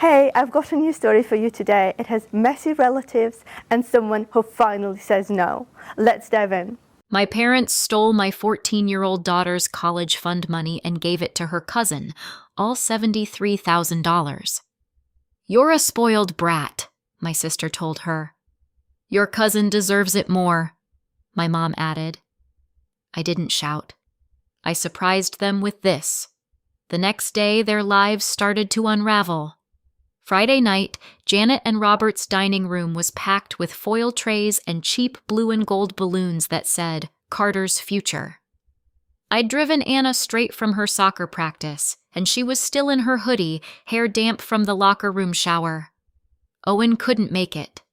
Hey, I've got a new story for you today. It has messy relatives and someone who finally says no. Let's dive in. My parents stole my 14-year-old daughter's college fund money and gave it to her cousin, all $73,000. "You're a spoiled brat," my sister told her. "Your cousin deserves it more," my mom added. I didn't shout. I surprised them with this. The next day, their lives started to unravel. Friday night, Janet and Robert's dining room was packed with foil trays and cheap blue and gold balloons that said, "Carter's future." I'd driven Anna straight from her soccer practice, and she was still in her hoodie, hair damp from the locker room shower. Owen couldn't make it.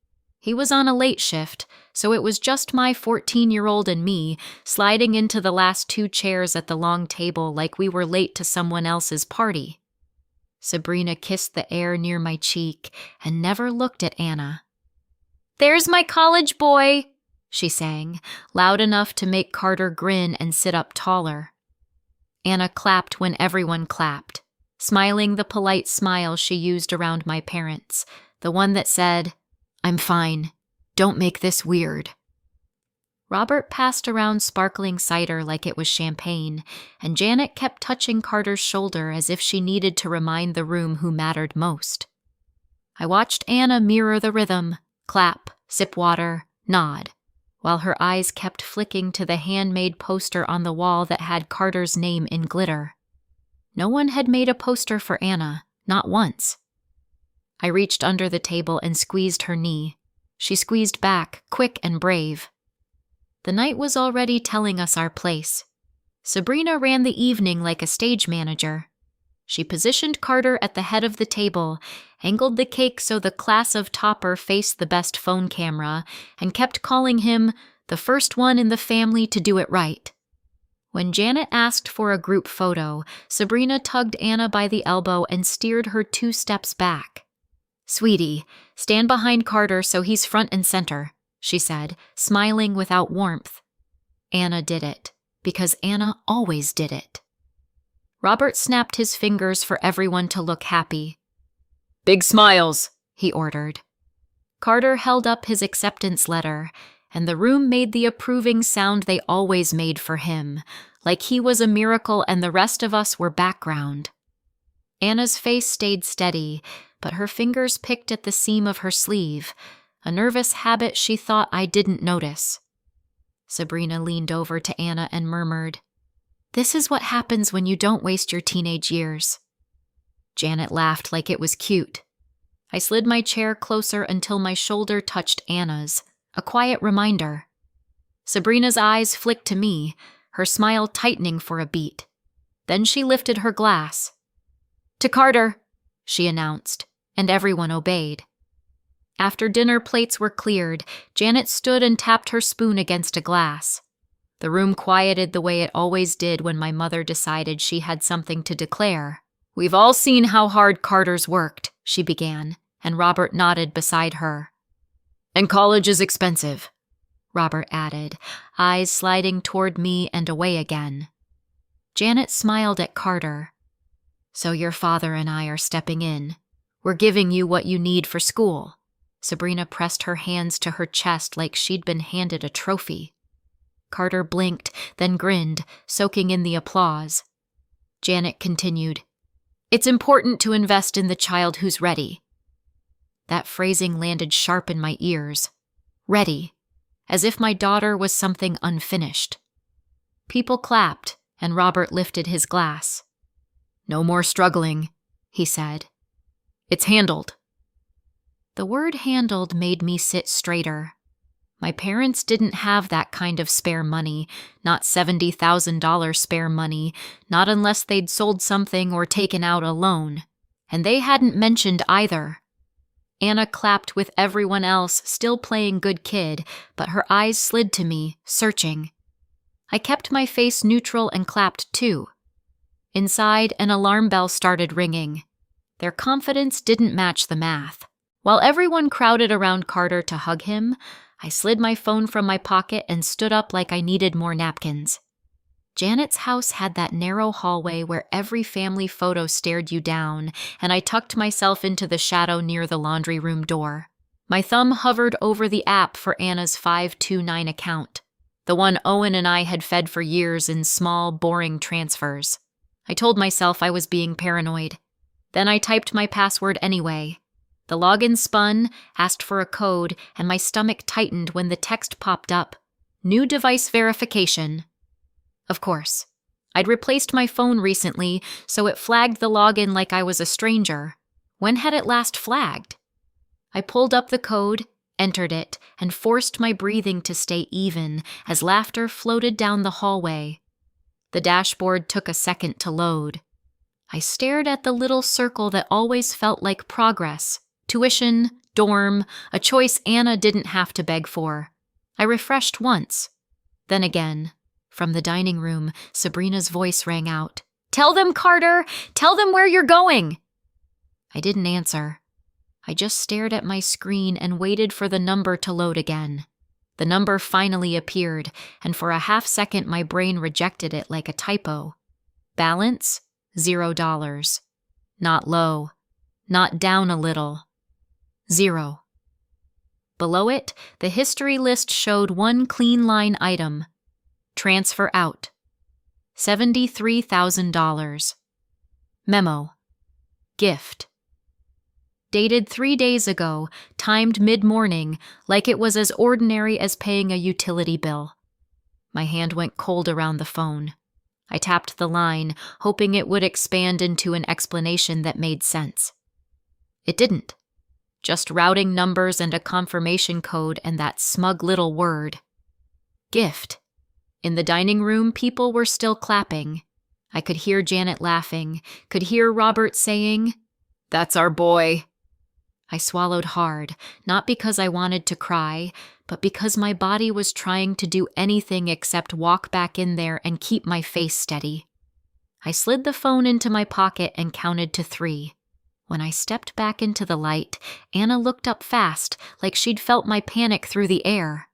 He was on a late shift, so it was just my 14-year-old and me sliding into the last two chairs at the long table like we were late to someone else's party. Sabrina kissed the air near my cheek and never looked at Anna. "There's my college boy," she sang, loud enough to make Carter grin and sit up taller. Anna clapped when everyone clapped, smiling the polite smile she used around my parents, the one that said, "I'm fine. Don't make this weird." Robert passed around sparkling cider like it was champagne, and Janet kept touching Carter's shoulder as if she needed to remind the room who mattered most. I watched Anna mirror the rhythm, clap, sip water, nod, while her eyes kept flicking to the handmade poster on the wall that had Carter's name in glitter. No one had made a poster for Anna, not once. I reached under the table and squeezed her knee. She squeezed back, quick and brave. The night was already telling us our place. Sabrina ran the evening like a stage manager. She positioned Carter at the head of the table, angled the cake so the class of topper faced the best phone camera, and kept calling him the first one in the family to do it right. When Janet asked for a group photo, Sabrina tugged Anna by the elbow and steered her 2 steps back. "Sweetie, stand behind Carter so he's front and center," she said, smiling without warmth. Anna did it, because Anna always did it. Robert snapped his fingers for everyone to look happy. "Big smiles," he ordered. Carter held up his acceptance letter, and the room made the approving sound they always made for him, like he was a miracle and the rest of us were background. Anna's face stayed steady, but her fingers picked at the seam of her sleeve, a nervous habit she thought I didn't notice. Sabrina leaned over to Anna and murmured, "This is what happens when you don't waste your teenage years." Janet laughed like it was cute. I slid my chair closer until my shoulder touched Anna's, a quiet reminder. Sabrina's eyes flicked to me, her smile tightening for a beat. Then she lifted her glass. "To Carter," she announced, and everyone obeyed. After dinner plates were cleared, Janet stood and tapped her spoon against a glass. The room quieted the way it always did when my mother decided she had something to declare. "We've all seen how hard Carter's worked," she began, and Robert nodded beside her. "And college is expensive," Robert added, eyes sliding toward me and away again. Janet smiled at Carter. "So your father and I are stepping in. We're giving you what you need for school." Sabrina pressed her hands to her chest like she'd been handed a trophy. Carter blinked, then grinned, soaking in the applause. Janet continued, "It's important to invest in the child who's ready." That phrasing landed sharp in my ears. Ready, as if my daughter was something unfinished. People clapped, and Robert lifted his glass. "No more struggling," he said. "It's handled." The word handled made me sit straighter. My parents didn't have that kind of spare money, not $70,000 spare money, not unless they'd sold something or taken out a loan. And they hadn't mentioned either. Anna clapped with everyone else, still playing good kid, but her eyes slid to me, searching. I kept my face neutral and clapped too. Inside, an alarm bell started ringing. Their confidence didn't match the math. While everyone crowded around Carter to hug him, I slid my phone from my pocket and stood up like I needed more napkins. Janet's house had that narrow hallway where every family photo stared you down, and I tucked myself into the shadow near the laundry room door. My thumb hovered over the app for Anna's 529 account, the one Owen and I had fed for years in small, boring transfers. I told myself I was being paranoid. Then I typed my password anyway. The login spun, asked for a code, and my stomach tightened when the text popped up. New device verification. Of course. I'd replaced my phone recently, so it flagged the login like I was a stranger. When had it last flagged? I pulled up the code, entered it, and forced my breathing to stay even as laughter floated down the hallway. The dashboard took a second to load. I stared at the little circle that always felt like progress. Tuition, dorm, a choice Anna didn't have to beg for. I refreshed once. Then again, from the dining room, Sabrina's voice rang out. "Tell them, Carter! Tell them where you're going!" I didn't answer. I just stared at my screen and waited for the number to load again. The number finally appeared, and for a half second my brain rejected it like a typo. Balance? $0. Not low. Not down a little. 0. Below it, the history list showed one clean line item. Transfer out. $73,000. Memo. Gift. Dated 3 days ago, timed mid-morning, like it was as ordinary as paying a utility bill. My hand went cold around the phone. I tapped the line, hoping it would expand into an explanation that made sense. It didn't. Just routing numbers and a confirmation code and that smug little word. Gift. In the dining room, people were still clapping. I could hear Janet laughing, could hear Robert saying, "That's our boy." I swallowed hard, not because I wanted to cry, but because my body was trying to do anything except walk back in there and keep my face steady. I slid the phone into my pocket and counted to 3. When I stepped back into the light, Anna looked up fast, like she'd felt my panic through the air.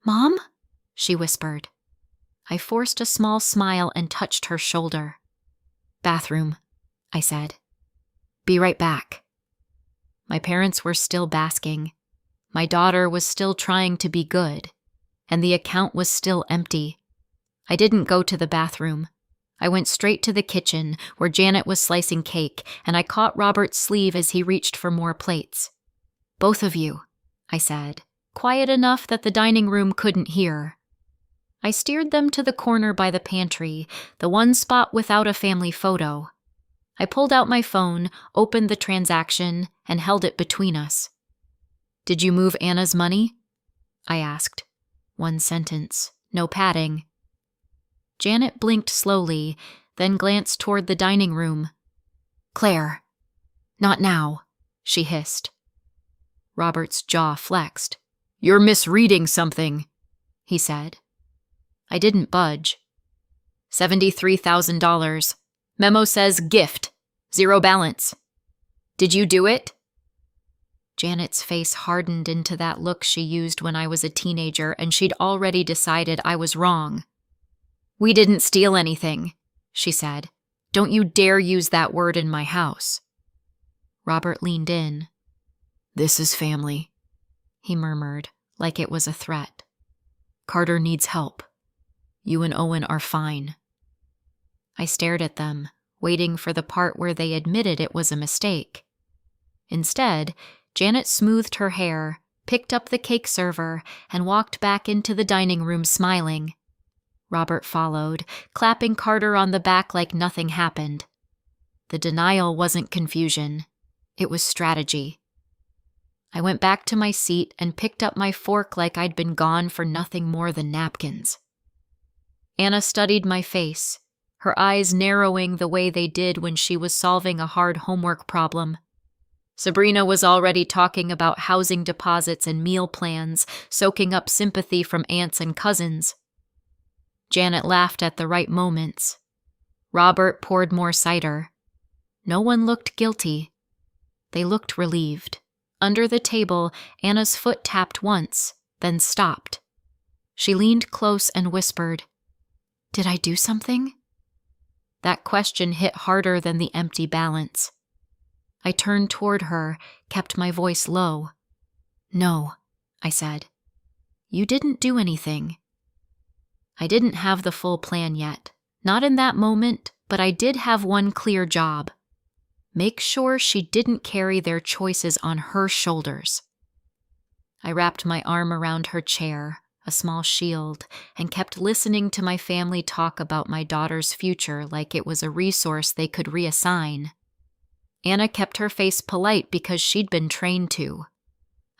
"Mom?" she whispered. I forced a small smile and touched her shoulder. "Bathroom," I said. "Be right back." My parents were still basking. My daughter was still trying to be good, and the account was still empty. I didn't go to the bathroom. I went straight to the kitchen, where Janet was slicing cake, and I caught Robert's sleeve as he reached for more plates. "Both of you," I said, quiet enough that the dining room couldn't hear. I steered them to the corner by the pantry, the one spot without a family photo. I pulled out my phone, opened the transaction, and held it between us. "Did you move Anna's money?" I asked. One sentence, no padding. Janet blinked slowly, then glanced toward the dining room. "Claire, not now," she hissed. Robert's jaw flexed. "You're misreading something," he said. I didn't budge. $73,000. Memo says gift. 0 balance. Did you do it? Janet's face hardened into that look she used when I was a teenager, and she'd already decided I was wrong. "We didn't steal anything," she said. "Don't you dare use that word in my house." Robert leaned in. "This is family," he murmured, like it was a threat. "Carter needs help. You and Owen are fine." I stared at them, waiting for the part where they admitted it was a mistake. Instead, Janet smoothed her hair, picked up the cake server, and walked back into the dining room smiling. Robert followed, clapping Carter on the back like nothing happened. The denial wasn't confusion. It was strategy. I went back to my seat and picked up my fork like I'd been gone for nothing more than napkins. Anna studied my face, her eyes narrowing the way they did when she was solving a hard homework problem. Sabrina was already talking about housing deposits and meal plans, soaking up sympathy from aunts and cousins. Janet laughed at the right moments. Robert poured more cider. No one looked guilty. They looked relieved. Under the table, Anna's foot tapped once, then stopped. She leaned close and whispered, Did I do something? That question hit harder than the empty balance. I turned toward her, kept my voice low. No, I said. You didn't do anything. I didn't have the full plan yet. Not in that moment, but I did have one clear job. Make sure she didn't carry their choices on her shoulders. I wrapped my arm around her chair, a small shield, and kept listening to my family talk about my daughter's future like it was a resource they could reassign. Anna kept her face polite because she'd been trained to.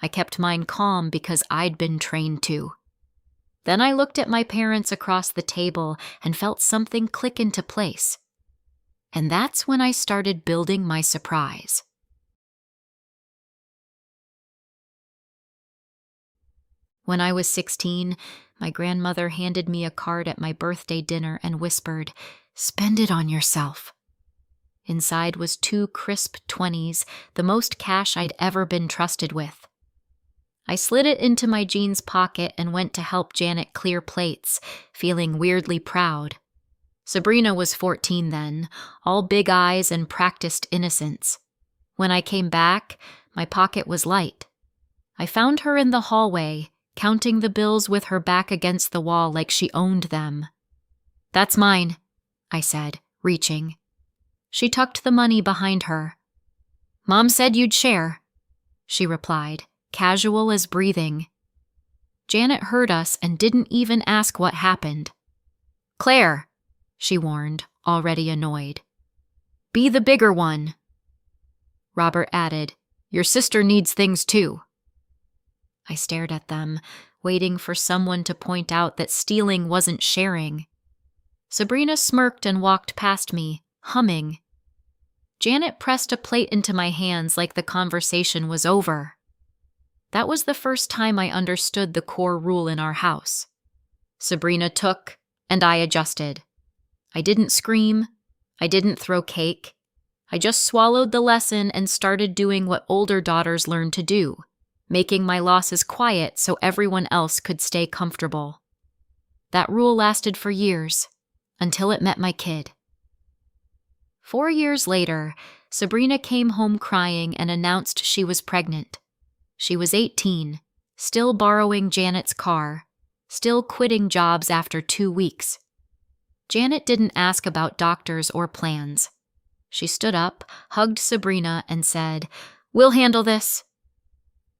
I kept mine calm because I'd been trained to. Then I looked at my parents across the table and felt something click into place. And that's when I started building my surprise. When I was 16, my grandmother handed me a card at my birthday dinner and whispered, "Spend it on yourself." Inside was 2 crisp 20s, the most cash I'd ever been trusted with. I slid it into my jeans pocket and went to help Janet clear plates, feeling weirdly proud. Sabrina was 14 then, all big eyes and practiced innocence. When I came back, my pocket was light. I found her in the hallway, counting the bills with her back against the wall like she owned them. "That's mine," I said, reaching. She tucked the money behind her. "Mom said you'd share," she replied, casual as breathing. Janet heard us and didn't even ask what happened. "Claire," she warned, already annoyed. "Be the bigger one." Robert added, "Your sister needs things too." I stared at them, waiting for someone to point out that stealing wasn't sharing. Sabrina smirked and walked past me, humming. Janet pressed a plate into my hands like the conversation was over. That was the first time I understood the core rule in our house. Sabrina took, and I adjusted. I didn't scream. I didn't throw cake. I just swallowed the lesson and started doing what older daughters learn to do, making my losses quiet so everyone else could stay comfortable. That rule lasted for years, until it met my kid. 4 years later, Sabrina came home crying and announced she was pregnant. She was 18, still borrowing Janet's car, still quitting jobs after 2 weeks. Janet didn't ask about doctors or plans. She stood up, hugged Sabrina, and said, "We'll handle this."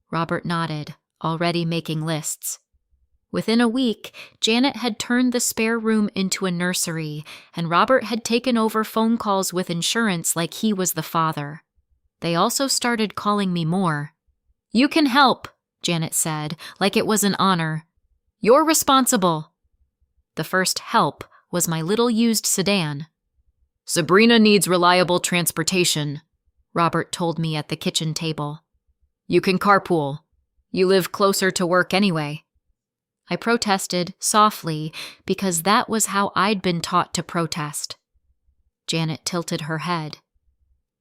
Robert nodded, already making lists. Within a week, Janet had turned the spare room into a nursery, and Robert had taken over phone calls with insurance like he was the father. They also started calling me more. "You can help," Janet said, like it was an honor. "You're responsible." The first help was my little used sedan. "Sabrina needs reliable transportation," Robert told me at the kitchen table. "You can carpool. You live closer to work anyway." I protested, softly, because that was how I'd been taught to protest. Janet tilted her head.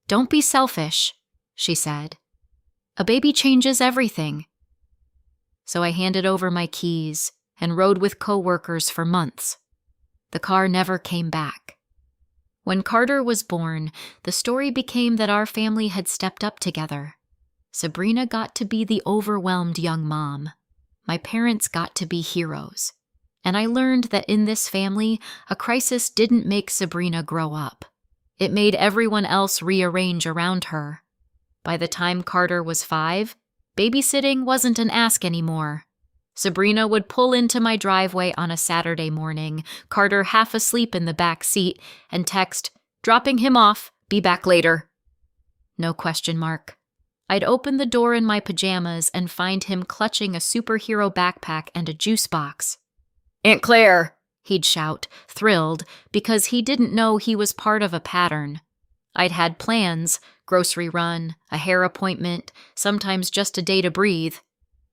"Don't be selfish," she said. "A baby changes everything." So I handed over my keys and rode with coworkers for months. The car never came back. When Carter was born, the story became that our family had stepped up together. Sabrina got to be the overwhelmed young mom. My parents got to be heroes. And I learned that in this family, a crisis didn't make Sabrina grow up. It made everyone else rearrange around her. By the time Carter was 5, babysitting wasn't an ask anymore. Sabrina would pull into my driveway on a Saturday morning, Carter half asleep in the back seat, and text, "Dropping him off, be back later." No question mark. I'd open the door in my pajamas and find him clutching a superhero backpack and a juice box. "Aunt Claire," he'd shout, thrilled, because he didn't know he was part of a pattern. I'd had plans, grocery run, a hair appointment, sometimes just a day to breathe.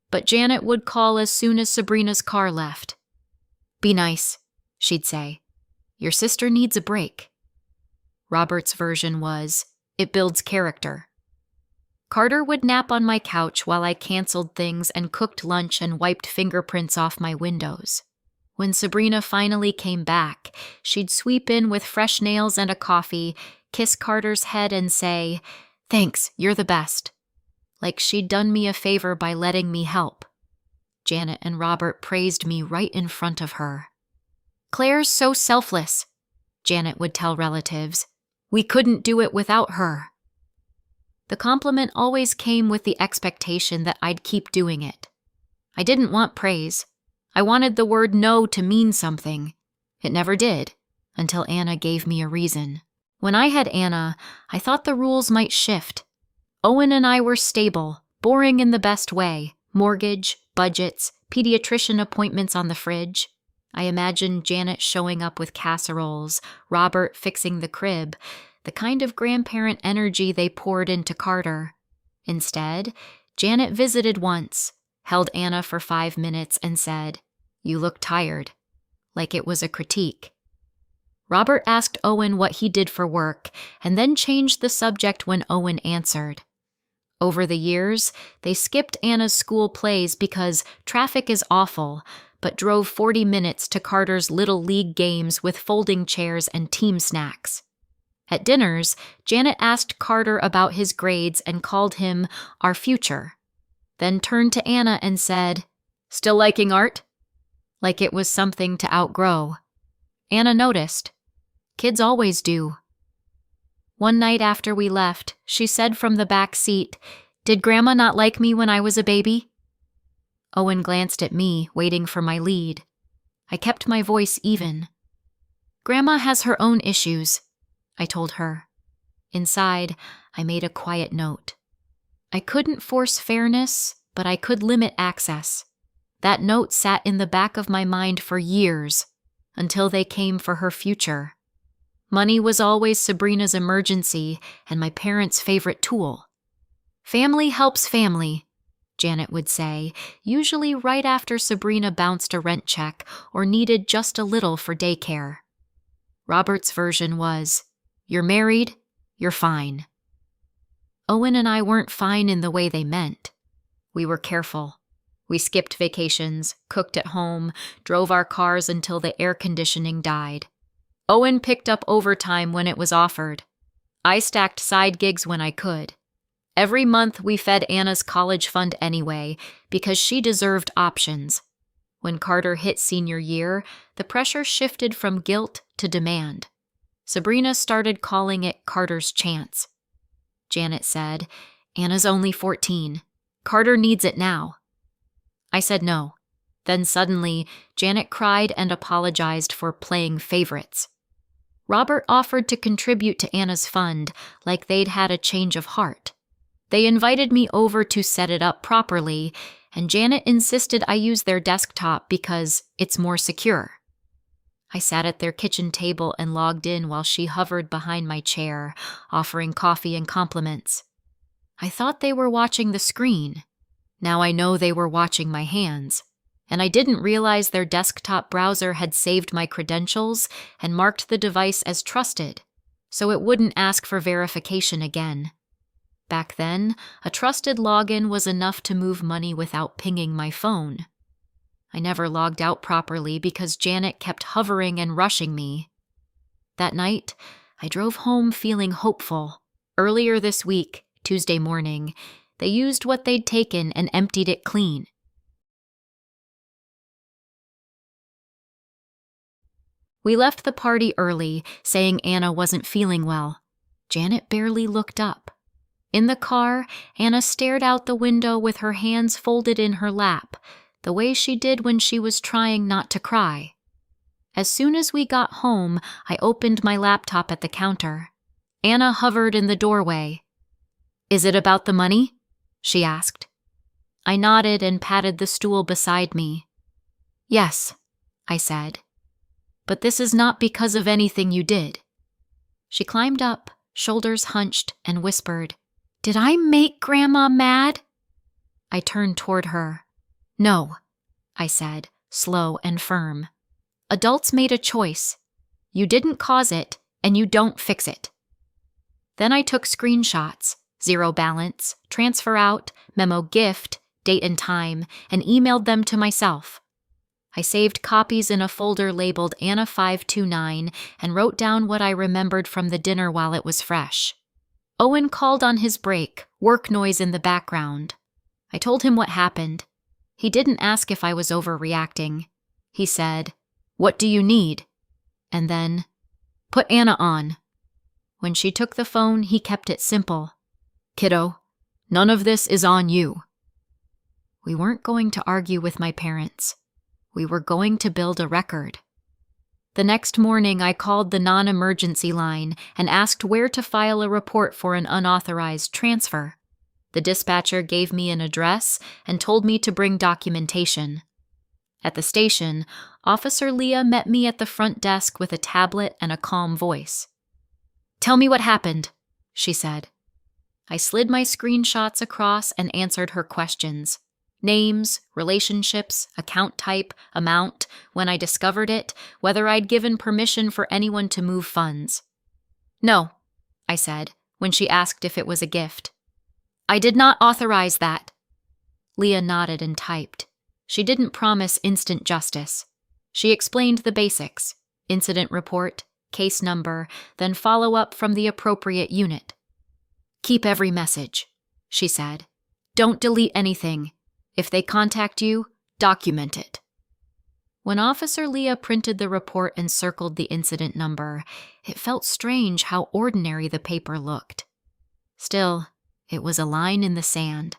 But Janet would call as soon as Sabrina's car left. "Be nice," she'd say. "Your sister needs a break." Robert's version was, "It builds character." Carter would nap on my couch while I canceled things and cooked lunch and wiped fingerprints off my windows. When Sabrina finally came back, she'd sweep in with fresh nails and a coffee, kiss Carter's head and say, "Thanks, you're the best." Like she'd done me a favor by letting me help. Janet and Robert praised me right in front of her. "Claire's so selfless," Janet would tell relatives. "We couldn't do it without her." The compliment always came with the expectation that I'd keep doing it. I didn't want praise. I wanted the word no to mean something. It never did, until Anna gave me a reason. When I had Anna, I thought the rules might shift. Owen and I were stable, boring in the best way. Mortgage, budgets, pediatrician appointments on the fridge. I imagined Janet showing up with casseroles, Robert fixing the crib, the kind of grandparent energy they poured into Carter. Instead, Janet visited once, held Anna for 5 minutes and said, "You look tired," like it was a critique. Robert asked Owen what he did for work and then changed the subject when Owen answered. Over the years, they skipped Anna's school plays because traffic is awful, but drove 40 minutes to Carter's Little League games with folding chairs and team snacks. At dinners, Janet asked Carter about his grades and called him our future, then turned to Anna and said, "Still liking art?" Like it was something to outgrow. Anna noticed. Kids always do. One night after we left, she said from the back seat, "Did Grandma not like me when I was a baby?" Owen glanced at me, waiting for my lead. I kept my voice even. "Grandma has her own issues," I told her. Inside, I made a quiet note. I couldn't force fairness, but I could limit access. That note sat in the back of my mind for years, until they came for her future. Money was always Sabrina's emergency and my parents' favorite tool. "Family helps family," Janet would say, usually right after Sabrina bounced a rent check or needed just a little for daycare. Robert's version was, "You're married, you're fine." Owen and I weren't fine in the way they meant. We were careful. We skipped vacations, cooked at home, drove our cars until the air conditioning died. Owen picked up overtime when it was offered. I stacked side gigs when I could. Every month we fed Anna's college fund anyway, because she deserved options. When Carter hit senior year, the pressure shifted from guilt to demand. Sabrina started calling it Carter's chance. Janet said, "Anna's only 14. Carter needs it now." I said no. Then suddenly, Janet cried and apologized for playing favorites. Robert offered to contribute to Anna's fund, like they'd had a change of heart. They invited me over to set it up properly, and Janet insisted I use their desktop because it's more secure. I sat at their kitchen table and logged in while she hovered behind my chair, offering coffee and compliments. I thought they were watching the screen. Now I know they were watching my hands. And I didn't realize their desktop browser had saved my credentials and marked the device as trusted, so it wouldn't ask for verification again. Back then, a trusted login was enough to move money without pinging my phone. I never logged out properly because Janet kept hovering and rushing me. That night, I drove home feeling hopeful. Earlier this week, Tuesday morning, they used what they'd taken and emptied it clean. We left the party early, saying Anna wasn't feeling well. Janet barely looked up. In the car, Anna stared out the window with her hands folded in her lap, the way she did when she was trying not to cry. As soon as we got home, I opened my laptop at the counter. Anna hovered in the doorway. "Is it about the money?" she asked. I nodded and patted the stool beside me. "Yes," I said. "But this is not because of anything you did." She climbed up, shoulders hunched, and whispered, "Did I make Grandma mad?" I turned toward her. "No," I said, slow and firm. "Adults made a choice. You didn't cause it, and you don't fix it." Then I took screenshots, zero balance, transfer out, memo gift, date and time, and emailed them to myself. I saved copies in a folder labeled Anna 529 and wrote down what I remembered from the dinner while it was fresh. Owen called on his break, work noise in the background. I told him what happened. He didn't ask if I was overreacting. He said, "What do you need?" And then, "Put Anna on." When she took the phone, he kept it simple. "Kiddo, none of this is on you." We weren't going to argue with my parents. We were going to build a record. The next morning, I called the non-emergency line and asked where to file a report for an unauthorized transfer. The dispatcher gave me an address and told me to bring documentation. At the station, Officer Leah met me at the front desk with a tablet and a calm voice. "Tell me what happened," she said. I slid my screenshots across and answered her questions. Names, relationships, account type, amount, when I discovered it, whether I'd given permission for anyone to move funds. "No," I said, when she asked if it was a gift. "I did not authorize that." Leah nodded and typed. She didn't promise instant justice. She explained the basics: incident report, case number, then follow up from the appropriate unit. "Keep every message," she said. "Don't delete anything. If they contact you, document it." When Officer Leah printed the report and circled the incident number, it felt strange how ordinary the paper looked. Still, it was a line in the sand.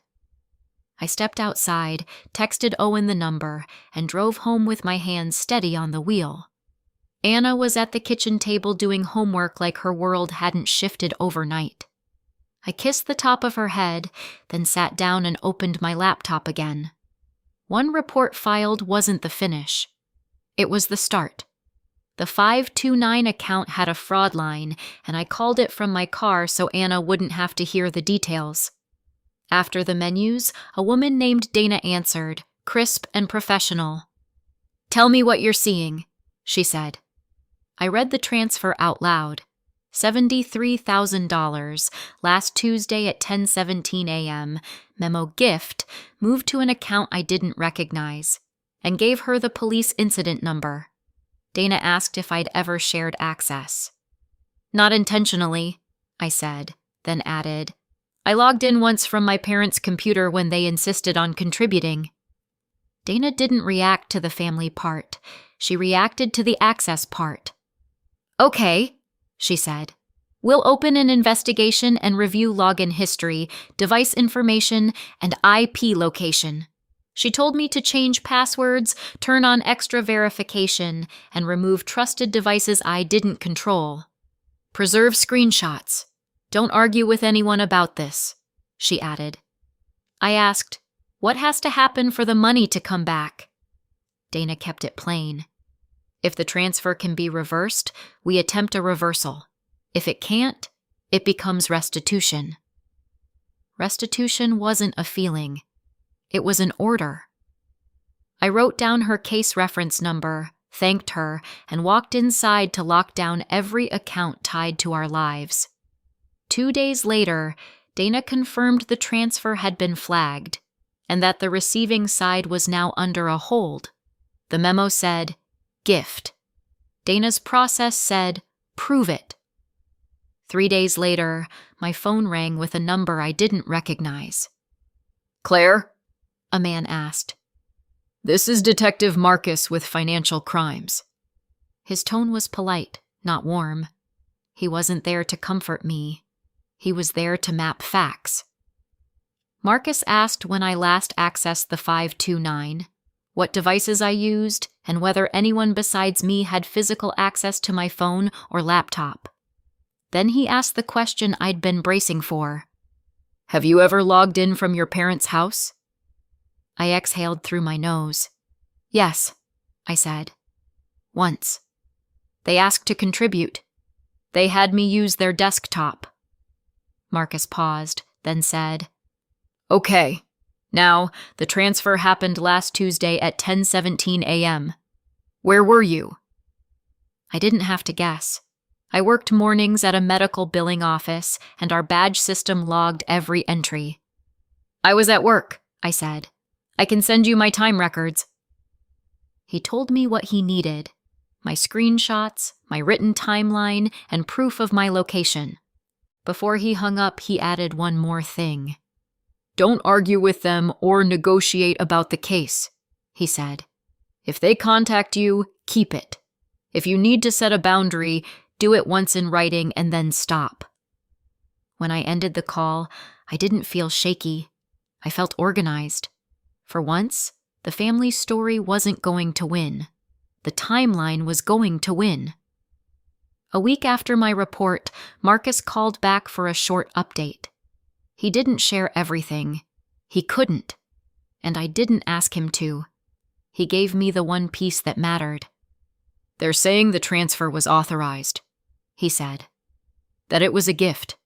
I stepped outside, texted Owen the number, and drove home with my hands steady on the wheel. Anna was at the kitchen table doing homework like her world hadn't shifted overnight. I kissed the top of her head, then sat down and opened my laptop again. One report filed wasn't the finish. It was the start. The 529 account had a fraud line, and I called it from my car so Anna wouldn't have to hear the details. After the menus, a woman named Dana answered, crisp and professional. "Tell me what you're seeing," she said. I read the transfer out loud. $73,000, last Tuesday at 10:17 a.m., memo gift, moved to an account I didn't recognize, and gave her the police incident number. Dana asked if I'd ever shared access. "Not intentionally," I said, then added, "I logged in once from my parents' computer when they insisted on contributing." Dana didn't react to the family part. She reacted to the access part. "Okay," she said. "We'll open an investigation and review login history, device information, and IP location." She told me to change passwords, turn on extra verification, and remove trusted devices I didn't control. "Preserve screenshots. Don't argue with anyone about this," she added. I asked, "What has to happen for the money to come back?" Dana kept it plain. "If the transfer can be reversed, we attempt a reversal. If it can't, it becomes restitution." Restitution wasn't a feeling. It was an order. I wrote down her case reference number, thanked her, and walked inside to lock down every account tied to our lives. 2 days later, Dana confirmed the transfer had been flagged, and that the receiving side was now under a hold. The memo said, "Gift." Dana's process said, "Prove it." 3 days later, my phone rang with a number I didn't recognize. "Claire?" a man asked. "This is Detective Marcus with Financial Crimes." His tone was polite, not warm. He wasn't there to comfort me. He was there to map facts. Marcus asked when I last accessed the 529, what devices I used, and whether anyone besides me had physical access to my phone or laptop. Then he asked the question I'd been bracing for. "Have you ever logged in from your parents' house?" I exhaled through my nose. "Yes," I said. "Once. They asked to contribute. They had me use their desktop." Marcus paused, then said, "Okay. Now, the transfer happened last Tuesday at 10:17 a.m. Where were you?" I didn't have to guess. I worked mornings at a medical billing office, and our badge system logged every entry. "I was at work," I said. "I can send you my time records." He told me what he needed: my screenshots, my written timeline, and proof of my location. Before he hung up, he added one more thing. "Don't argue with them or negotiate about the case," he said. "If they contact you, keep it. If you need to set a boundary, do it once in writing and then stop." When I ended the call, I didn't feel shaky. I felt organized. For once, the family story wasn't going to win. The timeline was going to win. A week after my report, Marcus called back for a short update. He didn't share everything. He couldn't. And I didn't ask him to. He gave me the one piece that mattered. "They're saying the transfer was authorized," he said. "That it was a gift."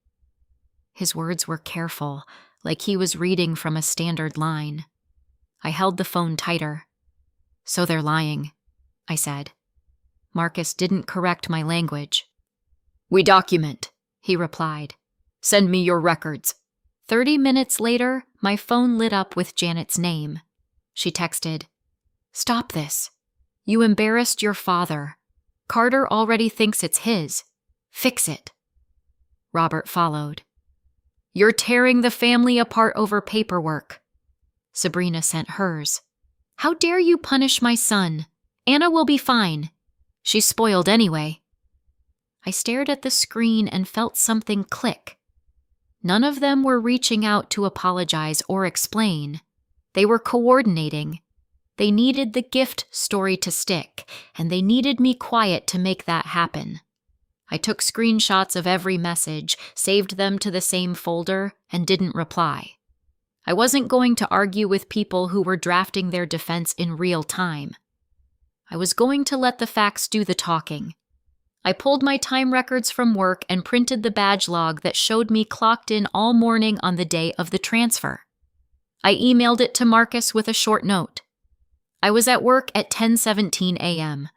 His words were careful, like he was reading from a standard line. I held the phone tighter. "So they're lying," I said. Marcus didn't correct my language. "We document," he replied. "Send me your records." 30 minutes later, my phone lit up with Janet's name. She texted, "Stop this. You embarrassed your father. Carter already thinks it's his. Fix it." Robert followed. "You're tearing the family apart over paperwork." Sabrina sent hers. "How dare you punish my son? Anna will be fine. She's spoiled anyway." I stared at the screen and felt something click. None of them were reaching out to apologize or explain. They were coordinating. They needed the gift story to stick, and they needed me quiet to make that happen. I took screenshots of every message, saved them to the same folder, and didn't reply. I wasn't going to argue with people who were drafting their defense in real time. I was going to let the facts do the talking. I pulled my time records from work and printed the badge log that showed me clocked in all morning on the day of the transfer. I emailed it to Marcus with a short note. I was at work at 10:17 a.m.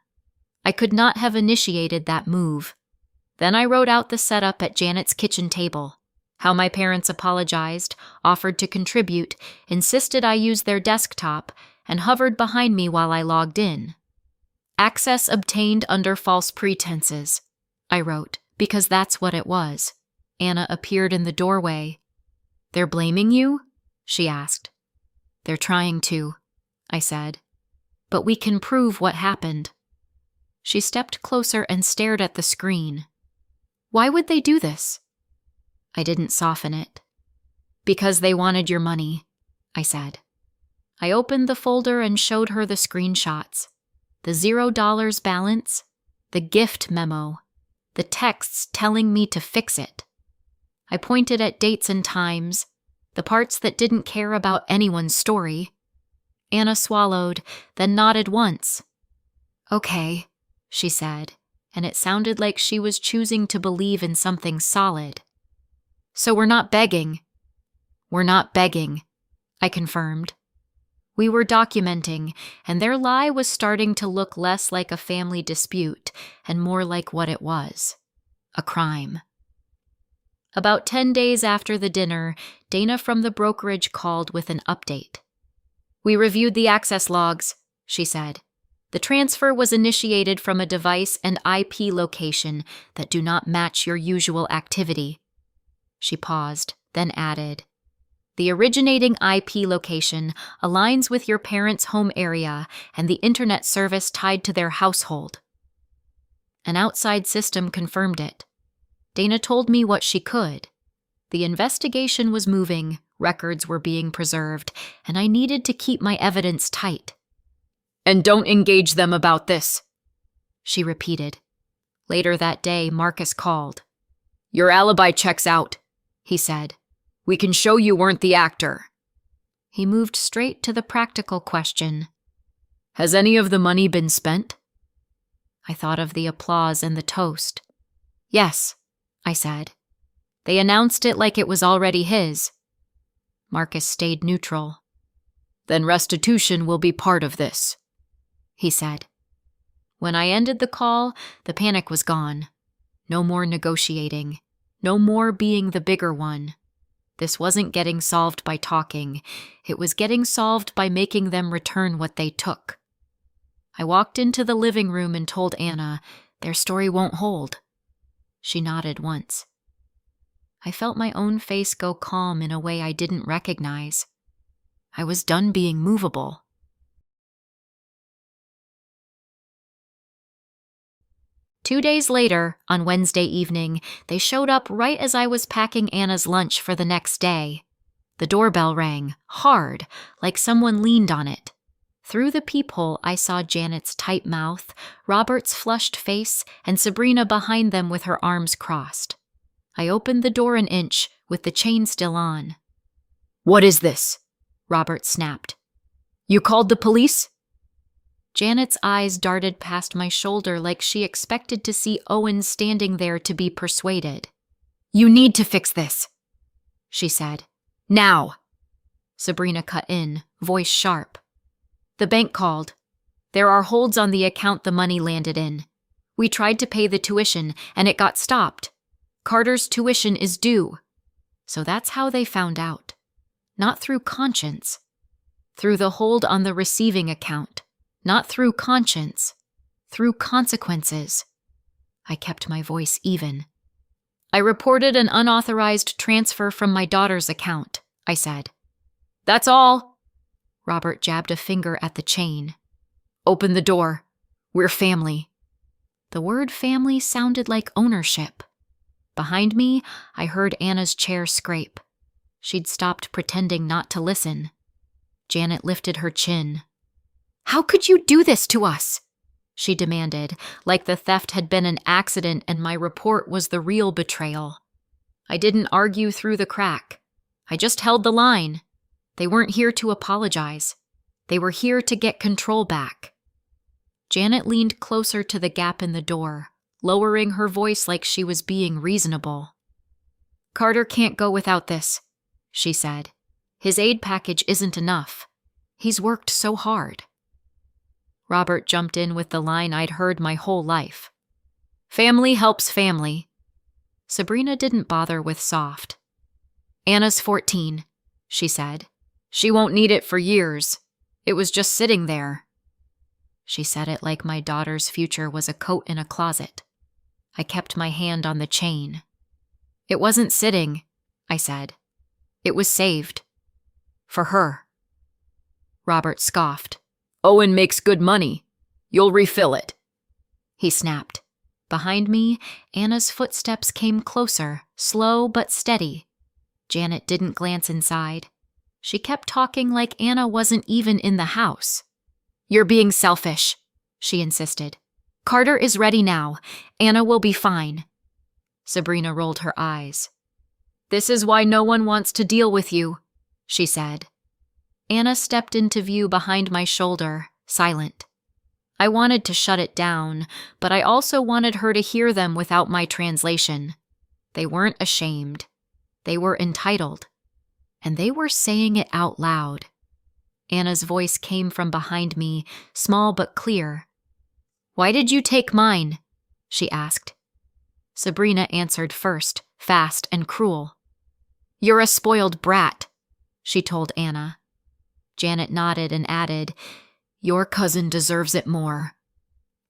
I could not have initiated that move. Then I wrote out the setup at Janet's kitchen table, how my parents apologized, offered to contribute, insisted I use their desktop, and hovered behind me while I logged in. "Access obtained under false pretenses," I wrote, because that's what it was. Anna appeared in the doorway. "They're blaming you?" she asked. "They're trying to," I said. "But we can prove what happened." She stepped closer and stared at the screen. "Why would they do this?" I didn't soften it. "Because they wanted your money," I said. I opened the folder and showed her the screenshots. The $0 balance, the gift memo, the texts telling me to fix it. I pointed at dates and times, the parts that didn't care about anyone's story. Anna swallowed, then nodded once. "Okay," she said, and it sounded like she was choosing to believe in something solid. "So we're not begging." "We're not begging," I confirmed. We were documenting, and their lie was starting to look less like a family dispute and more like what it was: a crime. About 10 days after the dinner, Dana from the brokerage called with an update. "We reviewed the access logs," she said. "The transfer was initiated from a device and IP location that do not match your usual activity." She paused, then added, "The originating IP location aligns with your parents' home area and the internet service tied to their household." An outside system confirmed it. Dana told me what she could. The investigation was moving, records were being preserved, and I needed to keep my evidence tight. "And don't engage them about this," she repeated. Later that day, Marcus called. "Your alibi checks out," he said. "We can show you weren't the actor." He moved straight to the practical question. "Has any of the money been spent?" I thought of the applause and the toast. "Yes," I said. "They announced it like it was already his." Marcus stayed neutral. "Then restitution will be part of this," he said. When I ended the call, the panic was gone. No more negotiating. No more being the bigger one. This wasn't getting solved by talking. It was getting solved by making them return what they took. I walked into the living room and told Anna, their story won't hold. She nodded once. I felt my own face go calm in a way I didn't recognize. I was done being movable. Two days later, on Wednesday evening, they showed up right as I was packing Anna's lunch for the next day. The doorbell rang, hard, like someone leaned on it. Through the peephole, I saw Janet's tight mouth, Robert's flushed face, and Sabrina behind them with her arms crossed. I opened the door an inch, with the chain still on. "What is this?" Robert snapped. "You called the police?" Janet's eyes darted past my shoulder like she expected to see Owen standing there to be persuaded. "You need to fix this," she said. "Now!" Sabrina cut in, voice sharp. "The bank called. There are holds on the account the money landed in. We tried to pay the tuition, and it got stopped. Carter's tuition is due." So that's how they found out. Not through conscience. Through the hold on the receiving account. Not through conscience. Through consequences. I kept my voice even. "I reported an unauthorized transfer from my daughter's account," I said. "That's all." Robert jabbed a finger at the chain. "Open the door. We're family." The word family sounded like ownership. Behind me, I heard Anna's chair scrape. She'd stopped pretending not to listen. Janet lifted her chin. "How could you do this to us?" she demanded, like the theft had been an accident and my report was the real betrayal. I didn't argue through the crack. I just held the line. They weren't here to apologize. They were here to get control back. Janet leaned closer to the gap in the door, lowering her voice like she was being reasonable. "Carter can't go without this," she said. "His aid package isn't enough. He's worked so hard." Robert jumped in with the line I'd heard my whole life. "Family helps family." Sabrina didn't bother with soft. "Anna's 14, she said. "She won't need it for years. It was just sitting there." She said it like my daughter's future was a coat in a closet. I kept my hand on the chain. "It wasn't sitting," I said. "It was saved. For her." Robert scoffed. "Owen makes good money. You'll refill it," he snapped. Behind me, Anna's footsteps came closer, slow but steady. Janet didn't glance inside. She kept talking like Anna wasn't even in the house. "You're being selfish," she insisted. "Carter is ready now. Anna will be fine." Sabrina rolled her eyes. "This is why no one wants to deal with you," she said. Anna stepped into view behind my shoulder, silent. I wanted to shut it down, but I also wanted her to hear them without my translation. They weren't ashamed. They were entitled. And they were saying it out loud. Anna's voice came from behind me, small but clear. "Why did you take mine?" she asked. Sabrina answered first, fast and cruel. "You're a spoiled brat," she told Anna. Janet nodded and added, "Your cousin deserves it more."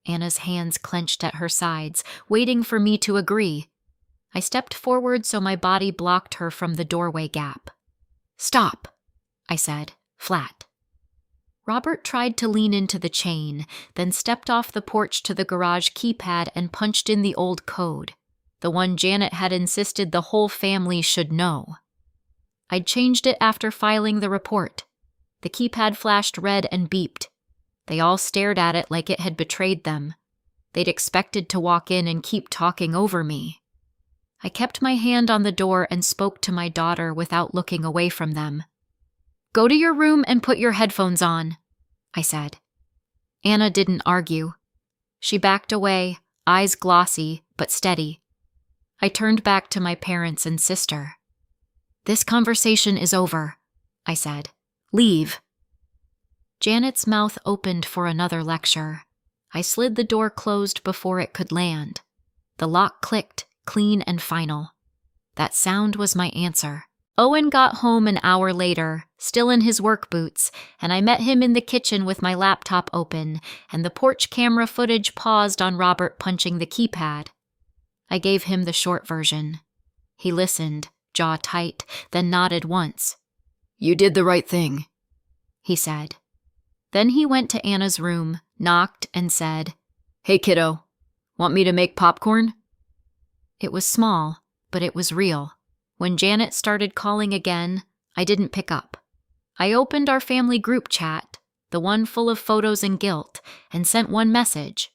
Anna's hands clenched at her sides, waiting for me to agree. I stepped forward so my body blocked her from the doorway gap. "Stop," I said, flat. Robert tried to lean into the chain, then stepped off the porch to the garage keypad and punched in the old code, the one Janet had insisted the whole family should know. I'd changed it after filing the report. The keypad flashed red and beeped. They all stared at it like it had betrayed them. They'd expected to walk in and keep talking over me. I kept my hand on the door and spoke to my daughter without looking away from them. "Go to your room and put your headphones on," I said. Anna didn't argue. She backed away, eyes glossy but steady. I turned back to my parents and sister. "This conversation is over," I said. "Leave." Janet's mouth opened for another lecture. I slid the door closed before it could land. The lock clicked, clean and final. That sound was my answer. Owen got home an hour later, still in his work boots, and I met him in the kitchen with my laptop open and the porch camera footage paused on Robert punching the keypad. I gave him the short version. He listened, jaw tight, then nodded once. "You did the right thing," he said. Then he went to Anna's room, knocked, and said, "Hey, kiddo, want me to make popcorn?" It was small, but it was real. When Janet started calling again, I didn't pick up. I opened our family group chat, the one full of photos and guilt, and sent one message.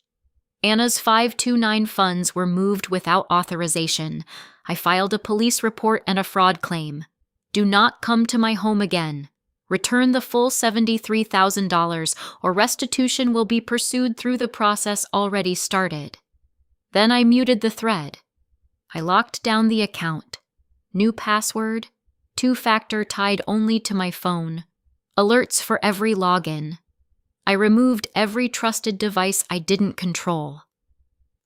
Anna's 529 funds were moved without authorization. I filed a police report and a fraud claim. Do not come to my home again. Return the full $73,000 or restitution will be pursued through the process already started. Then I muted the thread. I locked down the account. New password, 2-factor tied only to my phone, alerts for every login. I removed every trusted device I didn't control.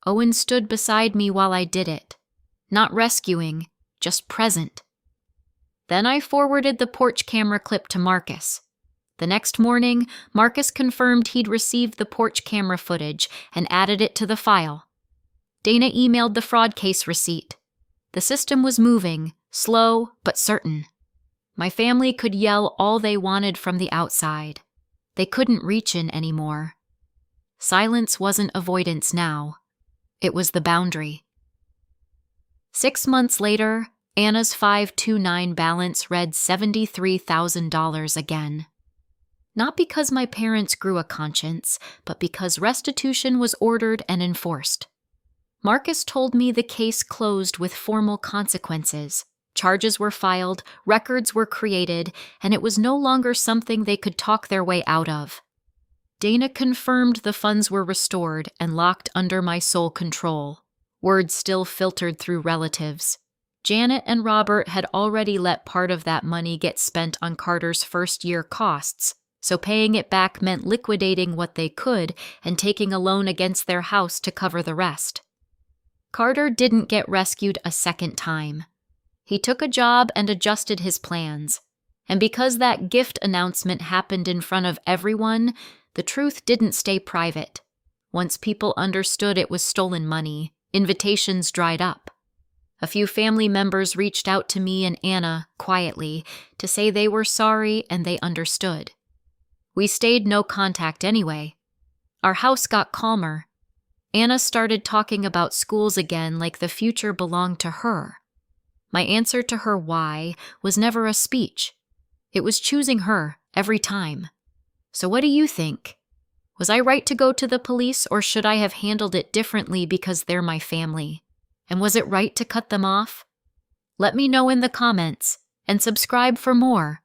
Owen stood beside me while I did it, not rescuing, just present. Then I forwarded the porch camera clip to Marcus. The next morning, Marcus confirmed he'd received the porch camera footage and added it to the file. Dana emailed the fraud case receipt. The system was moving, slow but certain. My family could yell all they wanted from the outside. They couldn't reach in anymore. Silence wasn't avoidance now. It was the boundary. 6 months later, Anna's 529 balance read $73,000 again. Not because my parents grew a conscience, but because restitution was ordered and enforced. Marcus told me the case closed with formal consequences. Charges were filed, records were created, and it was no longer something they could talk their way out of. Dana confirmed the funds were restored and locked under my sole control. Words still filtered through relatives. Janet and Robert had already let part of that money get spent on Carter's first-year costs, so paying it back meant liquidating what they could and taking a loan against their house to cover the rest. Carter didn't get rescued a second time. He took a job and adjusted his plans. And because that gift announcement happened in front of everyone, the truth didn't stay private. Once people understood it was stolen money, invitations dried up. A few family members reached out to me and Anna, quietly, to say they were sorry and they understood. We stayed no contact anyway. Our house got calmer. Anna started talking about schools again like the future belonged to her. My answer to her why was never a speech. It was choosing her every time. So what do you think? Was I right to go to the police, or should I have handled it differently because they're my family? And was it right to cut them off? Let me know in the comments, and subscribe for more.